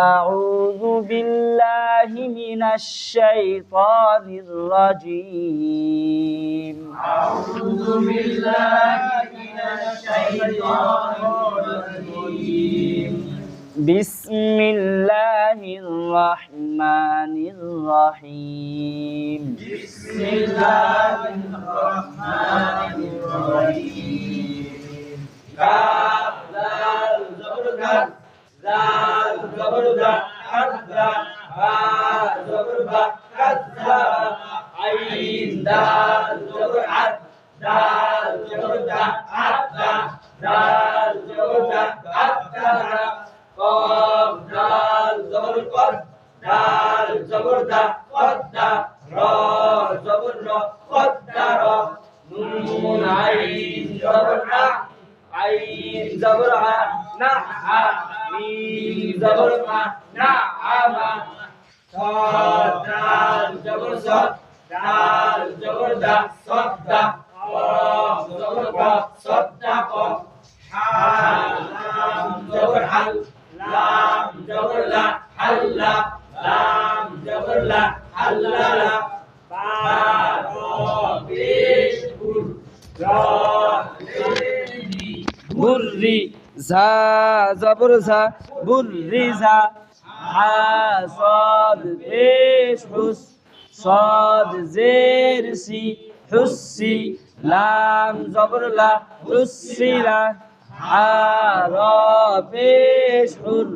أعوذ بالله من الشيطان الرجيم أعوذ بالله من الشيطان الرجيم بسم الله الرحمن الرحيم بسم الله الرحمن الرحيم كاف دال زبر كاف دال زبر دا حدا ها زبر با كذا عين دال زبر عد دال زبر دا حدا دال زبر دا حدا قاف دال زبر قد دال زبر دا قد را زبر را قدر نون عين زبر عين زبر نعم ميم زبر نعم صاد دال زبر صد دال زبر دا صد قاف زبر قاف صدق لام زبر حل لام زبر لا حل لام زبر لا حل لا با را پیش بر را بري زا زبر زا بري زا ها صاد پیش حس صاد زير سي حسي لام زبر لا حسي لا ها را پیش حر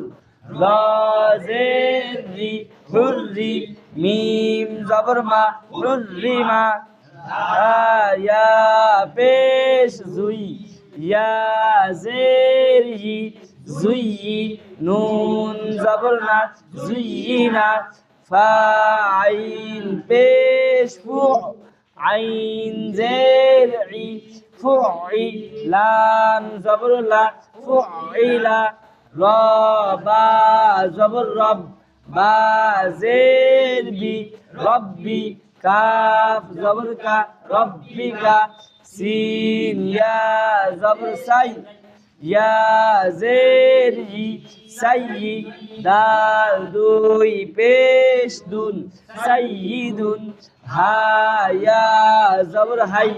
را زير ري حري ميم زبر ما حري ما يا پیش زوي يا زيري زي نون زبرنا زينا فاعين بيش فوع عين زرعي فعي لام زبر لا فعلا ربا زبر رب با زير بي ربي كاف زبر كا ربك سين يا زبر سي يا زيري سي دال دوي بيش دون سيد ها يا زبر هي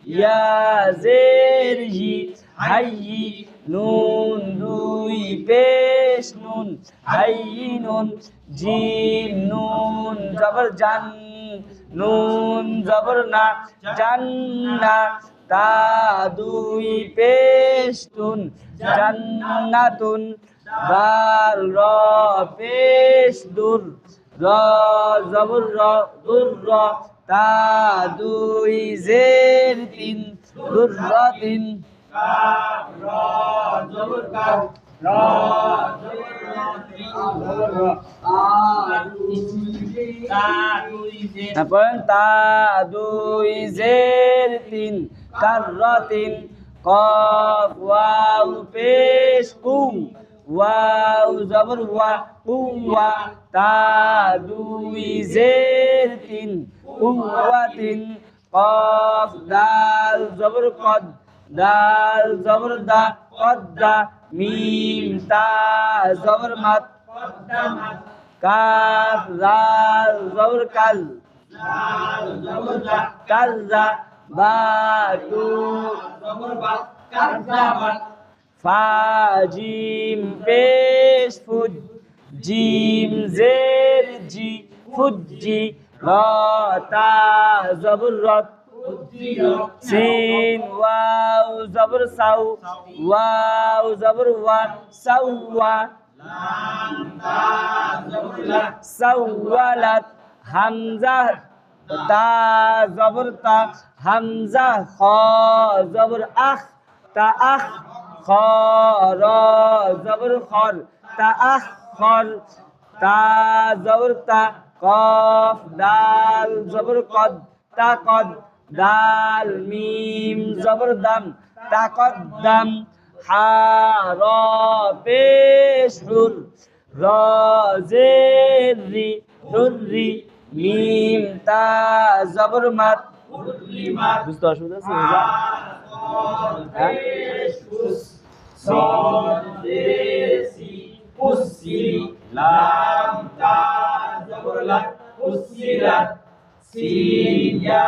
يا زيري هي نون دوي بيش نون هي نون جيم نون زبر جن نون زبر না জান্না তা দুই পেশতুন জান্নাতুন দাল র পেশ দুর র জবর র দুর র তা দুই জের তিন দুররাতিন কাফ রা জবর কাফ রা জবর রা তারপর তা দুই জের তিন কাররাতিন কফ ওয়াও পেশ কু ওয়াও জবর ওয়া কুওয়া তা দুই জের তিন কুওয়াতিন কফ দাল জবর কদ দাল জবর দা কদ্দা মিম তা জবর মাত قدمت কাফ জাল জবর কাল لام زبر لا কাল্লা বা তু زبر با كذبت ফা জিম পেশ ফুজ জিম জের জি ফুজি র তা জবর রত সিন ওয়াও জবর সাউ ওয়াও জবর ওয়া সাওয়া لام تا زبر لا সাওয়ালাত হামজা তা জবর তা হামজা খ জবর আখ তা আখ খ র জবর খর তা আখ খর তা জবর তা কফ দাল জবর কদ তা কদ দাল মিম জবর দাম তা কদ্দাম হা র পেশ হুর র জের রি হুররি মিম তা জবর মাত বুঝতে অসুবিধা আছে صاد লাম তা জবর লা ফুসিলাত সিন ইয়া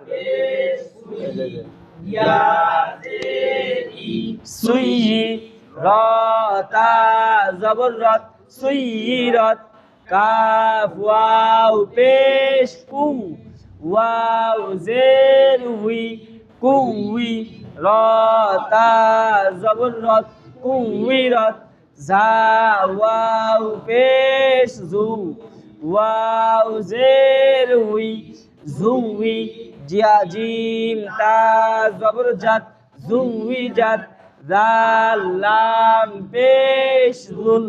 পেশ ইয়া ই সুইয়ি রা তা জবর রাত সুইয়িরাত কাফ ওয়াও পেশ কু ওয়াও জের উই কুই রা তা জবর রাত কুইরাত জা ওয়াও পেশ জু ওয়াও জের উই জুই জিয়া জিম তা জবর জাত জুই জাত জাল লাম পেশ জুল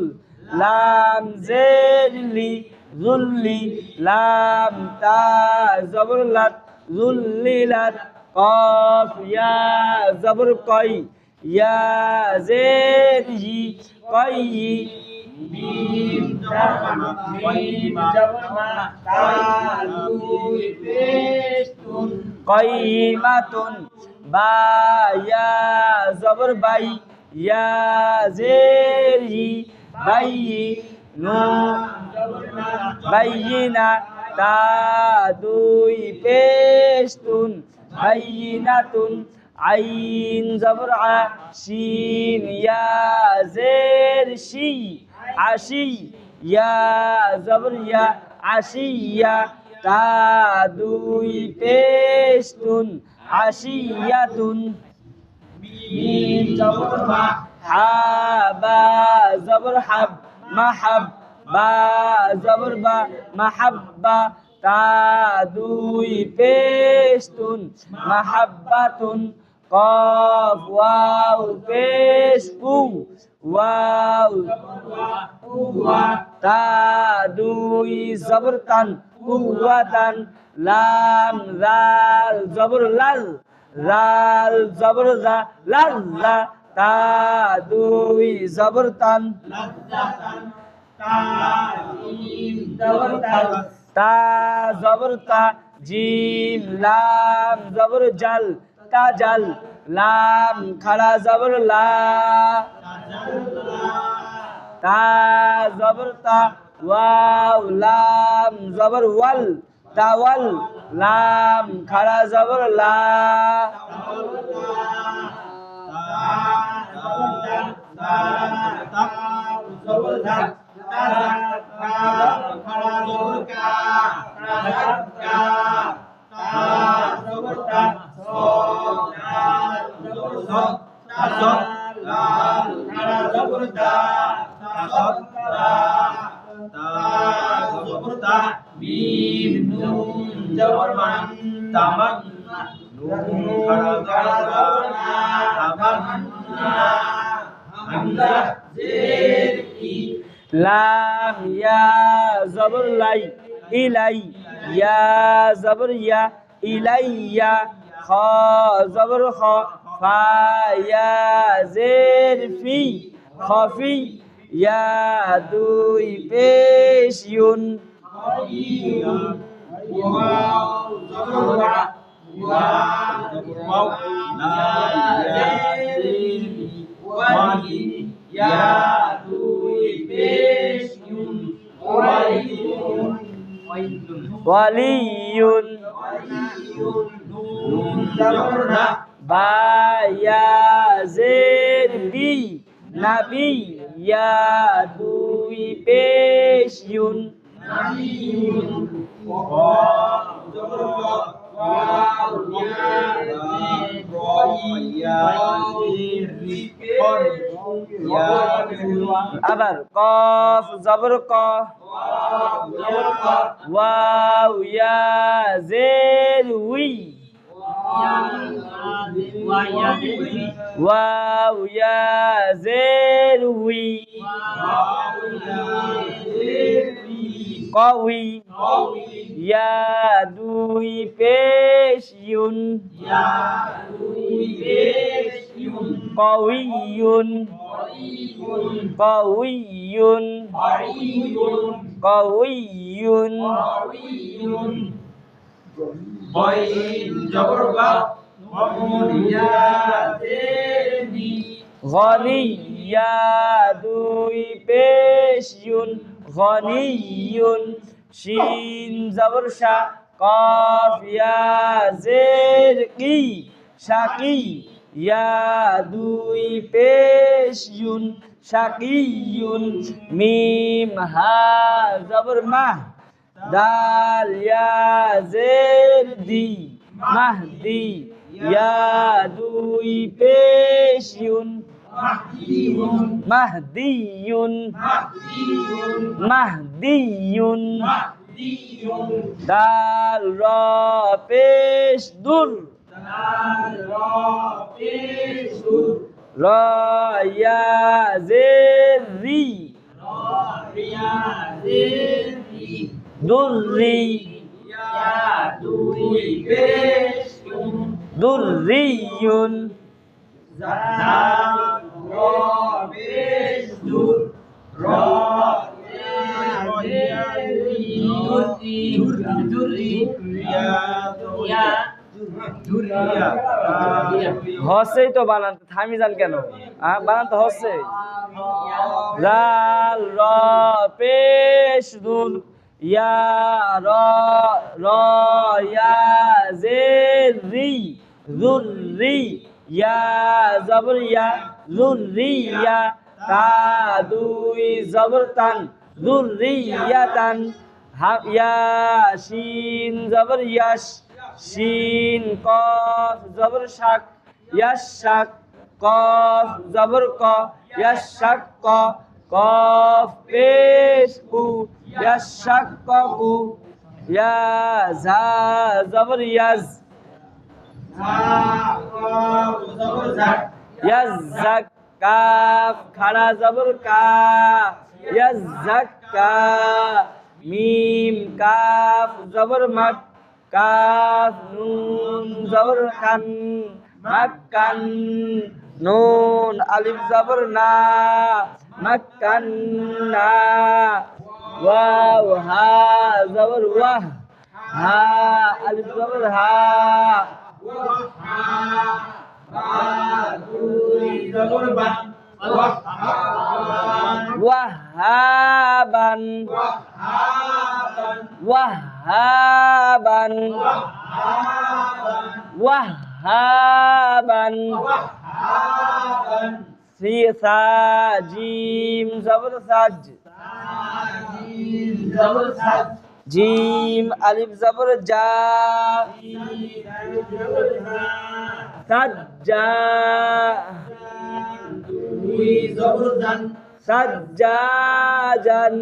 লাম জেরলি জুল্লি লাম তা জবর লাত জুল্লিলাত কফ ইয়া জবর কই ইয়া জের ই কই মিম জবর মা তা দুই পেশ তুন কয়মাতুন বা ইয়া জবর বাই ইয়া জের ই বাই নুন বাইয়িনা তা দুই পেশ তুন বাইয়িনাতুন আইন জবর আ শিন ইয়া জের শি আশি ইয়া জবর ইয়া আশিয়া তা দুই পেশ তুন আশিয়াতুন মিম জবর মা হা বা জবর হাব মাহাব বা জবর বা মাহাব্বা তা দুই পেশ তুন মাহাব্বাতুন কফ ওয়াও পেশ কু ওয়াও তা দুই জবর তান কুওয়াতান লাম জাল জবর লাল জাল জবর জা লাজ্জা তা দুই জবর তান লাজ্জাতান তা মিম জবর তা তা জবর তা জিম লাম জবর জাল তাজাল লাম খাড়া জবর লা তা জবর তা ওয়াও লাম জবর ওয়াল তাওয়াল লাম খাড়া জবর লা মিম নুন জবর মান তামান নুন খাড়া জবর না তামান্না হামজা জের ই লাম ইয়া জবর লাই ইলাই ইয়া জবর ইয়া ইলাইয়া খ জবর খ ফা ইয়া জের ফি খফি ইয়া দুই পেশ ইউন ওয়ালিয়ুন বা ইয়া জের বি নাবি ইয়া দুই পেশ ইউন আবার কফ জবর ক ওয়াও ইয়া জের উই ওয়াও ইয়া জের উই কউই ইয়া দুই পেশ ইউন কউইয়ুন কউইয়ুন কউইয়ুন বইন জবর বা মামুন ইয়া জের নি গনি ইয়া দুই পেশ ইউন গনিয়ুন শিন জবর শা কফ ইয়া জের কি শাকি ইয়া দুই পেশ ইউন শাকিয়ুন মিম হা জবর মাহ দাল ইয়া জের দি মাহদি ইয়া দুই পেশ ইউন মাহদিয়ুন মাহদিয়ুন দাল র পেশ দুর র ইয়া জের রি দুররি দুররিয়ুন হসেই তো বানান থামি যান কেন বানান তো হচ্ছে জাল র পেশ দুল ইয়া র র ইয়া জের রি যুররি ইয়া জবর ইয়া যুররিয়া তা দুই জবর তান যুররিয়াতান হা ইয়া শিন জবর ইয়াশ শিন কফ জবর শাক ইয়াশাক কফ জবর ক ইয়াশাক ক কফ পেশ কু ইয়াশাক কু ইয়া জা জবর ইয়াজ ইয়াজ্জাক কাফ খাড়া জবর কা ইয়াজ্জাক্কা মিম কাফ জবর মাক কাফ নুন জবর কান মাক্কান নুন আলিফ জবর না মাক্কান্না ওয়াও হা জবর ওয়াহ হা আলিফ জবর হা ওয়াহাবান ওয়াহাবান ওয়াহাবান সা জিম জবর সাজ জিম আলিফ জবর জা সাজ্জা সাজ্জাজান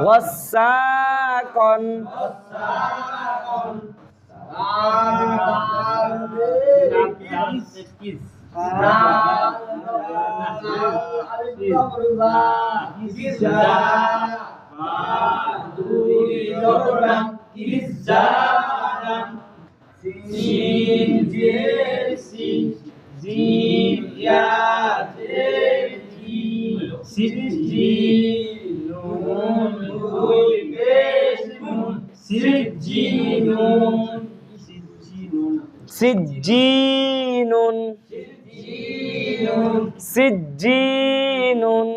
ওয়াসাকন সিজ্জিনুন সিজ্জিনুন